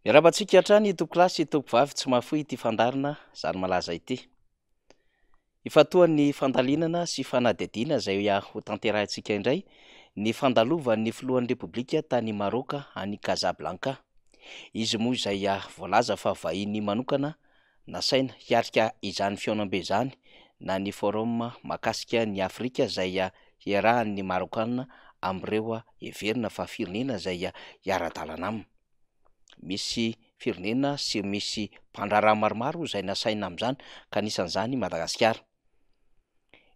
Miarabantsika hatrany itoko klasy itoko vavy tsy mahafoy ity fandarina zany malaza ity. Ifatoan'ny fandalinana sy fanadihadiana izay ho tanterahintsika indray ny fandalovan'ny filohan'ny repoblika tany Maroka any Casablanca. Izy moa izay voalaza fa vahiny manokana nasaina hiarika izany feonam-be izany na ny forum mahakasika ny Afrika izay iarahan'ny Marokana amin'ireo heverina fa firenena izay hiara-dalana aminy. Misy firenena sy misy mpandraraha maromaro izay nasaina amin'izany ka anisan'izany Madagasikara.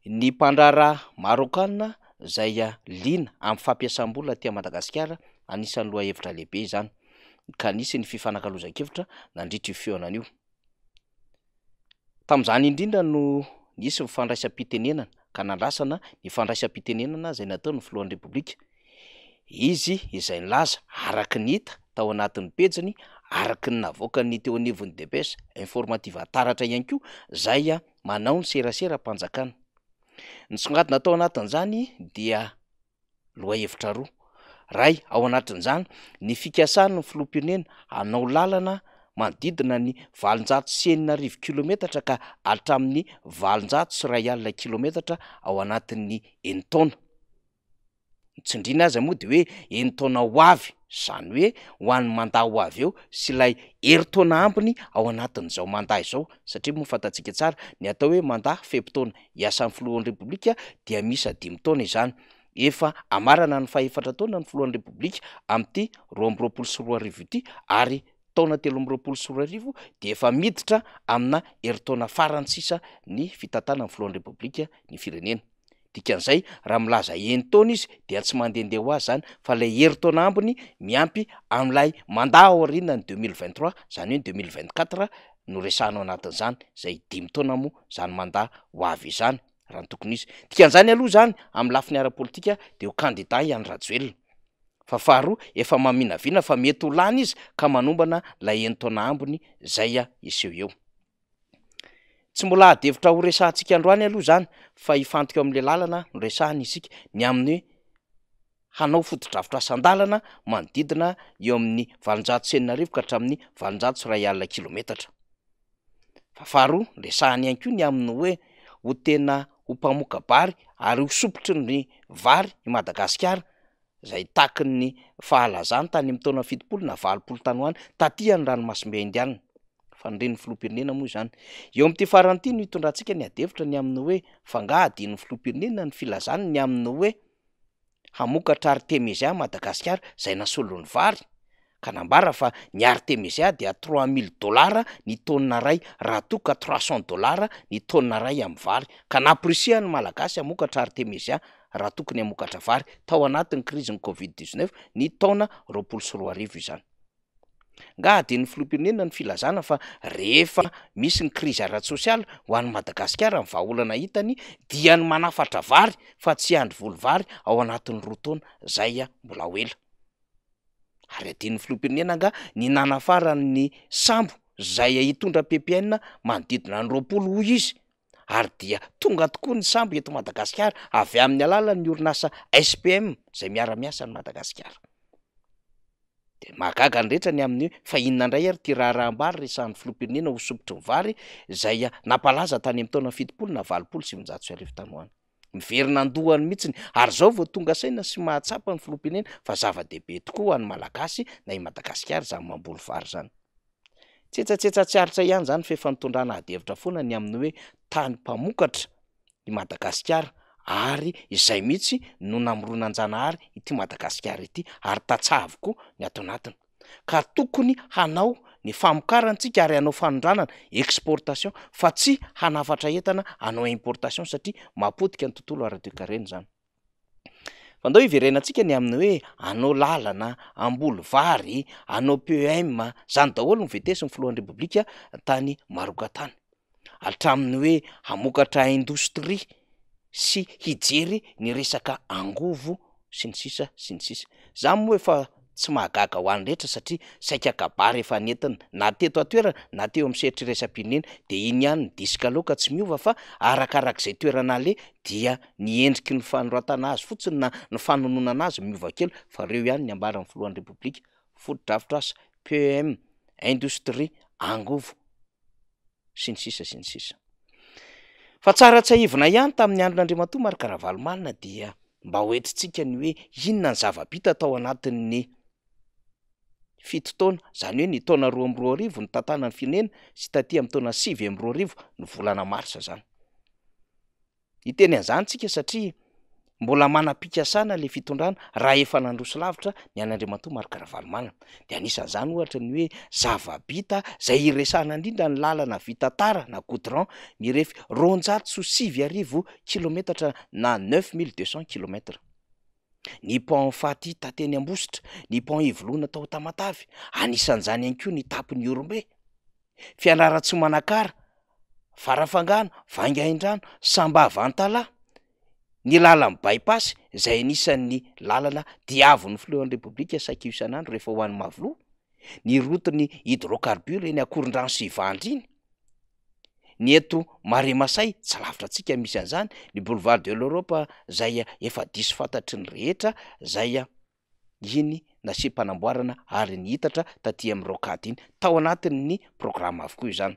Ny mpandraraha Marokana izay liana amin'ny fampiasam-bola aty Madagasikara anisan'ny loha hevitra lehibe izany ka nisy ny fifanankalozan-kevitra nandritra io feonan'io. Tamin'izany indrindra no nisy ny fandraisam-pitenenana ka nandrasana ny fandraisam-pitenenana izay nataon'ny filohan'ny repoblika. Izy izay nilaza araky ny hita tao anatin'ny pejiny, araky ny navoaka ny teo anivon'ny depesy informativa taratra ihany koa izay manao ny serasera-panjakana. Nisongadina tao anatin'izany dia lohahevitra roa. Ray ao anatin'izany ny fikasan'ny filoham-pirenena hanao lalana manodidina ny 890 kilometatra ka hatramin'ny 800 kilometatra ao anatin'ny enintaona. Tsindriana aza moa de hoe enintaona ho avy, izany hoe ho an'ny mandat ho avy eo sy ilay herintaona ambiny ao anatin'izao mandat izao, satria moa fantatsika tsara ny atao hoe mandat fehim-potoana iasan'ny filohan'ny repoblika dia misy 5 taona izany. Efa amarana ny faha-efatra taona ny filohan'ny repoblika amin'ity 2024 ity ary taona 2024 dia efa miditra amina herintaona farany sisa ny fitantanana ny filohan'ny repoblika ny firenena. Dikan'izay raha milaza enintaona izy dia tsy mandehandeha ho azy zany fa ilay herintaona ambiny miampy amin'ilay mandat aoriana ny 2023 izany hoe 2024 no resahana ao anatin'izany izay 5 taona moa izany mandat ho avy izany raha ny tokony izy. Dikan'izany aloha zany amin'ny lafiny ara-politika dia ho candidat ihany Rajoelina. Fa faharoa efa maminavina fa mety ho lany izy ka manombana ilay enintaona ambiny izay iseho eo. Tsy mbola hadevitra ho resahantsika androany aloha zany fa hifantoka amin'ilay lalana no resahana isika ny amin'ny hoe hanao foto-drafitra asan-dalana manodidina eo amin'ny 790 ka hatramin'ny 700 kilometatra. Fa faharoa resahana ihany koa ny amin'ny hoe ho tena ho mpamoka bary ary ho sopotry ny vary i Madagasikara izay taky ny fahalazany tany amin'ny taona 70 na 80 tany ho any taty ny ranomasimbe indianina. Fanireny filoham-pirenena moa izany. Eo amin'ity farany ity no hitondrantsika ny hadevitra ny amin'ny hoe fangahadin'ny filoham-pirenena ny filazany ny amin'ny hoe hamokatra Artemisia Madagasikara izay nasolo ny vary ka nambara fa ny Artemisia dia $3000 ny taonina ray raha toa ka $300 ny taonina ray amin'ny vary ka naporisihany malagasy hamokatra Artemisia raha tokony hamokatra vary tao anatin'ny krizin'ny Covid-19 ny taona 2024 izany. Ngahadin'ny filoham-pirenena ny filazana fa rehefa misy ny krizy ara-tsosialy ho an'ny Madagasikara amin'ny vahaolana hitany dia ny manafatra vary fa tsy handry voly vary ao anatin'ny 2 taona izay mbola ho ela. Ary adin'ny filoham-pirenena nga ny nanafara ny sambo izay hitondra PPN manodidina ny 20 hoy izy ary dia tonga tokoa ny sambo eto Madagasikara avy amin'ny alalan'ny orinasa SPM izay miara-miasa ny Madagasikara. De mahagaga ny rehetra ny amin'ny fa inona indray ary ty raharaham-bary resahan'ny filoham-pirenena ho sopotry ny vary izay nampalaza tany amin'ny taona 70 na 700 tany ho any. Miverina andohany mihitsiny ary zao vao tonga saina sy mahatsapa ny filoham-pirenena fa zava-dehibe tokoa ho an'ny malagasy na i Madagasikara izany mamboly vary zany. Tsetsatsetsatra tsy aritra ihany zany fa efa nitondrana hadevitra foana ny amin'ny hoe tany mpamokatra i Madagasikara ary izay mihitsy no namoronanjanahary ity Madagasikara ity ary tatsahavo koa ny ato anatiny ka tokony hanao ny famokarantsika ary hanao fanondranana exportation fa tsy hanafatra entana hanao importation satria mapotika ny tontolo ara-toekarena zany. Fa ndao iverenantsika ny amin'ny hoe hanao lalana, hamboly vary, hanao PEM, zany daholo ny vetesiny filohan'ny repoblika tany Maroka tany. Hatramin'ny hoe hamokatra indostria sy hijery ny resaka angovo sy ny sisa sy ny sisa. Zany moa efa tsy mahagaga ho an'ny rehetra satria saika kabary efa nentina na teto atoerana na teo amin'ny sehatry iraisam-pirenena dia iny ihany ny disika loka tsy miova fa arakarak'izay toerana ale dia ny endriky ny fanoratana azy fotsiny na ny fanononana azy miova kely fa ireo ihany ny ambaran'ny filohan'ny repoblika foto-drafitra asa PEM industrie angovo sy ny sisa sy ny sisa. Fa tsara tsy haivina ihany tamin'ny andron'Andriamatoa Marc Ravalomanana dia mba hoentintsika ny hoe inona ny zava-bita tao anatin'ny fito taona, zany hoe ny taona 2022 ny tantanan'ny firenena sy taty amin'ny taona 2022 ny volana marsa zany. Iteny an'izany tsika satria mbola manam-pikasana le fitondrana raha efa nandroso lavitra ny an'Andriamatoa Marc Ravalomanana. De anisan'izany ohatra ny hoe zava-bita zay iresahana indrindra ny lalana vita tara na goudron mirefy 209 kilometatra na 9200 kilometra. Ny pont Faty tateny Ambositra, ny pont Ivoloana tao Tamatavy, anisan'izany ihany koa ny tapon'ny Orombe, Fianarantsoa Manakara, Farafangana, Vangaindrano, Sambavantala, ny lalan'ny bypass izay anisan'ny lalana diavon'ny filohan'ny Repoblika saika isan'andro rehefa ho an'ny Mavoloa, ny rotiny hydrocarbure eny Akorondrano sy Ivandry iny, ny eto Maremasay tsy lavitra antsika misy an'izany, ny boulevard de l'Europe zay efa diso fantatry ny rehetra zay iny nasem-panamboarana ary ny hitatra taty amin'ny rokady iny tao anatin'ny programa avokoa izany.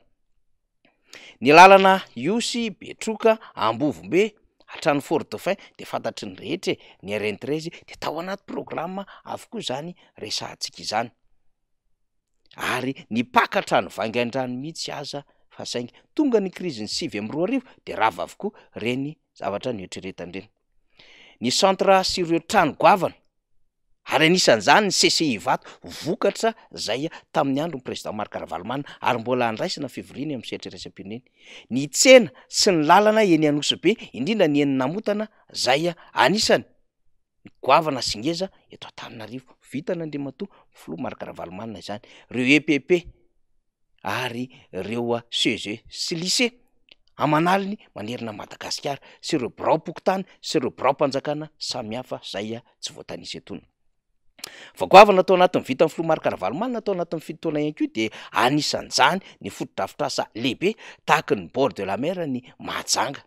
Ny lalana Iosy, Betroka, Ambovombe hatrany Fort Dauphin de fantatry ny rehetra, ny RN13 de tao anaty programa avokoa zany resahantsika izany. Ary ny pakatrano Vangaindrano mihitsy aza fa saingy tonga ny krizin'ny 2022 de rava avokoa reny zavatra noeritreretany reny. Ny centre sy ireo trano goavana ary anisan'izany ny CCI Vato vokatra zay tamin'ny andron'ny président Marc Ravalomanana ary mbola andraisana février amin'ny sehatry raisam-pirenena. Ny tsena sy ny lalana eny Anosibe indrindra ny eny Namotana zay anisany goavana sy ngeza eto Antananarivo vita n'Andriamatoa filoha Marc Ravalomanana izany. Reo EPP ary reo CG sy lycée amanaliny manerina Madagasikara sy ireo birao-pokotany sy ireo birao-panjakana samihafa zay tsy voatanisa etony. Vagoavana tao anatin'ny vita amin'ny filoha Marc Ravalomanana tao anatin'ny fito taona ihany koa de anisan'izany ny foto-drafitrasa lehibe tahaka ny bord de la mer ny Mahajanga,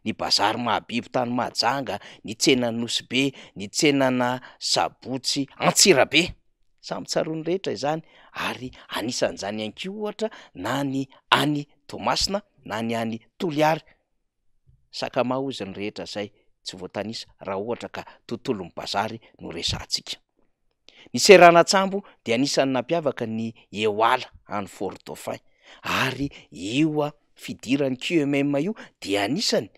ny bazary Mahabibo tany Mahajanga, ny tsena Nosibe, ny tsenana Sabotsy Antsirabe, samy tsaroany rehetra izany ary anisan'izany ihany koa ohatra na ny any Tomasina na ny any Toliary, Sakamao izy ny rehetra zay tsy voatanisa raha ohatra ka tontolon'ny bazary no resahantsika. Ny Seranatsambo de anisan'ny nampiavaka ny Eoala any Fort Dauphin ary io fidiran'ny QMM io de anisany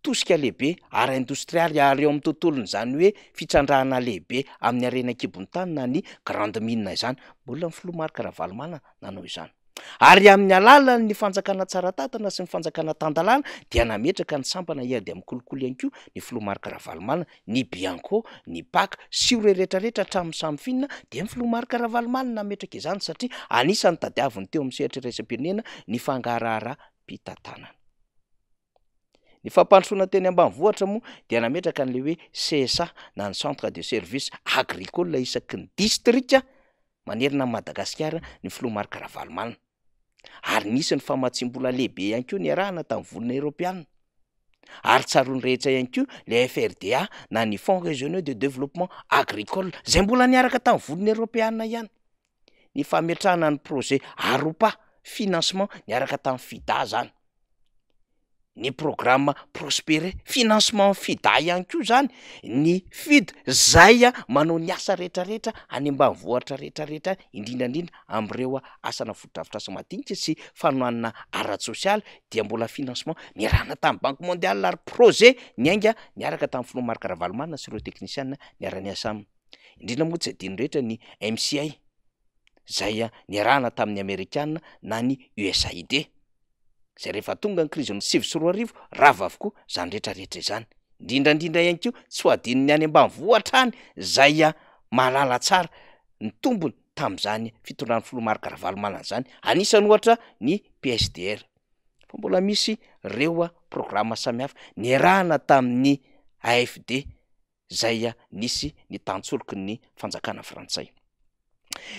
tosika lehibe ary industrialy ary eo amin'ny tontolony zany hoe fitrandrahana lehibe amin'ny arena kibon'ny tany na ny grande mine izany, mbola ny filoha Marc Ravalomanana nanao izany. Ary amin'ny alalan'ny fanjakana tsara tatana sy ny fanjakana tandalana dia nametraka ny sampana iady amin'ny kolokolo ihany koa ny filoha Marc Ravalomanana, ny Bianco, ny Paka sy ireo rehetrarehetra hatramin'ny Samfinina de ny filoha Marc Ravalomanana nametraka izany satria anisan'ny tadiaviny teo amin'ny sehatra raisam-pirenena ny fangarahara-pitantanana. Ny fampandrosoana teny ambanivohitra moa dia nametraka an'le hoe CSA na ny centre de service agricole isaky ny distrika manerina Madagasikara ny filoha Marc Ravalomanana. Ary nisy ny famatsim-bola lehibe ihany koa ny arahana tamin'ny volana Europiana. Ary tsaroany rehetra ihany koa le FRDA na ny Fonds régionaux de développement agricole zay mbola niaraka tamin'ny volana Europiana ihany. Ny fametrahana ny projet Aropa financement niaraka tamin'ny FIDA zany. Ny programme Prospere financement FIDA ihany koa zany, ny FID zay manao ny asa rehetrarehetra any ambanivohitra rehetrarehetra indrindrandrindra amin'ireo asana foto-drafitrasa madinika sy fanohanana ara-tsosialy dia mbola financement niarahana tamin'ny Banque mondiale ary projet niainga niaraka tamin'ny filoha Marc Ravalomanana sy ireo teknisiana niara-niasa aminy. Indrindra moa tsy adino rehetra ny MCA zay niarahana tamin'ny Amerikana na ny USAID. Zay rehefa tonga ny krizin'ny 2022 rava avokoa zany rehetrarehetra izany. Indrindrandrindra ihany koa tsy ho adino ny any ambanivohitra any zay mahalala tsara ny tombony tamin'izany fitondran'ny filoha Marc Ravalomanana zany. Anisany ohatra ny PSDR. Fa mbola misy reo programa samihafa niarahana tamin'ny AFD zay nisy ny tantsoloky ny fanjakana frantsay.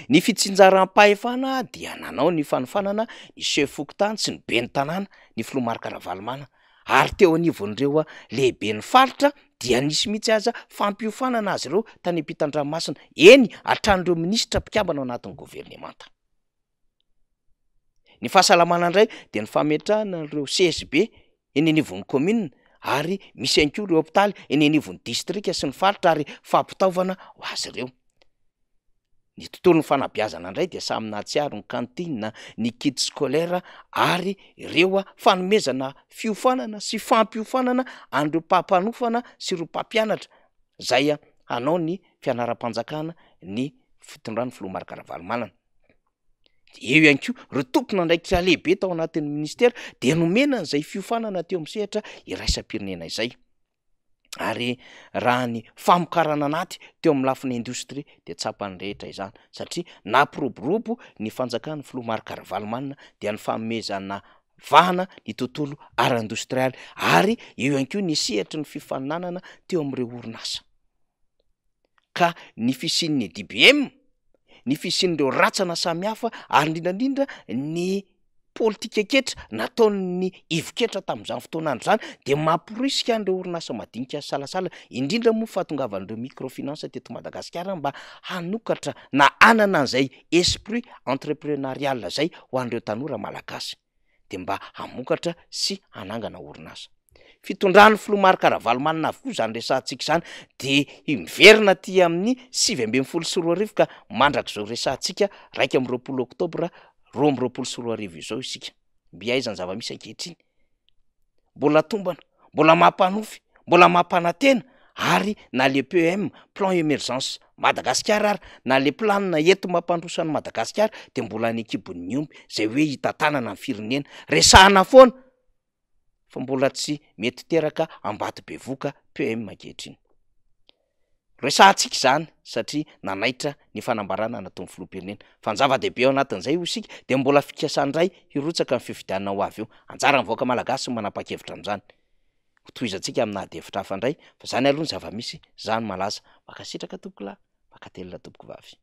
Ny fitsinjaram-pahefana dia nanao ny fanofanana ny chef fokotany sy ny ben'ny tanàna ny filoha Marc Ravalomanana ary teo anivon'ireo lehibe ny faritra dia nisy mihitsy aza fampiofanana azy ireo tany ampitan-dranomasina eny atrandreo minisitra mpikambana ao anatin'ny gouvernemanta. Ny fahasalamana indray de ny fametrahana ireo CSB eny anivon'ny commune ary misy ihany koa ireo hôpitaly eny anivon'ny distrika sy ny faritra ary fampitaovana ho azy ireo. Ny tontolon'ny fanabeazana indray de samy nahatsiaro ny kantina, ny kit scolaire ary ireo fanomezana fiofanana sy fampiofanana an'ireo mpampanofana sy ireo mpampianatra zay hanao ny fianaram-panjakana ny fitondrany Filomarka Ravalomanana. Eo ihany koa ireo tompona ndraikitra lehibe tao anatin'ny ministera de nomena an'izay fiofanana teo amin'ny sehatra iraisam-pirenena izay. Ary raha ny famokarana anaty teo amin'ny lafiny indostria de tsapany rehetra izany satria nampiroborobo ny fanjakan'ny Filomarka Ravalomanana dia ny fanomezana vahana ny tontolo ara-industrialy ary eo ihany koa ny sehatry ny fifaninanana teo amin'ireo orinasa. Ka ny fisian'ny DBM, ny fisian'ireo ratsana samihafa ary indrindrandrindra ny politika ketra nataon'ny ivo-ketra tamin'izany fotoana andro zany de mamporisika an'ireo orinasa madinika salasala indrindra moa fahatongavan'ireo microfinance teto Madagasikara mba hanokatra na anana an'izay esprit entrepreneurial zay ho an'ireo tanora malagasy de mba hamokatra sy hanangana orinasa. Fitondran'ny Filomarka Ravalomanana avokoa zany resantsika zany de miverina ty amin'ny 7 ka mandrak'izao resantsika 2 Oktobra 2024 izao isika. Mbiaizany zava-misy ankehitriny. Mbola tombana, mbola mampanofy, mbola mampanantena ary na le PEM, plan émergence Madagasikara ary na le planina ento mampandrosan'ny Madagasikara de mbola any akibon'ny omby zay hoe hitantanana ny firenena resahana foana fa mbola tsy mety teraka ambato bevoka PEM ankehitriny. Resantsika zany satria nanaitra ny fanambarana nataon'ny filoham-pirenena. Fanjava-dehibe ao anatin'izay ho isika de mbola fikasandray hirotsaka ny fifidianana ho avy eo. Anjara mivoaka malagasy manapa-kevitra amin'izany. Tohizantsika amina devitra hafa indray fa zany aloha ny zava-misy zany malaza. Makasitraka tompoko lahy, makatelina tompoko vavy.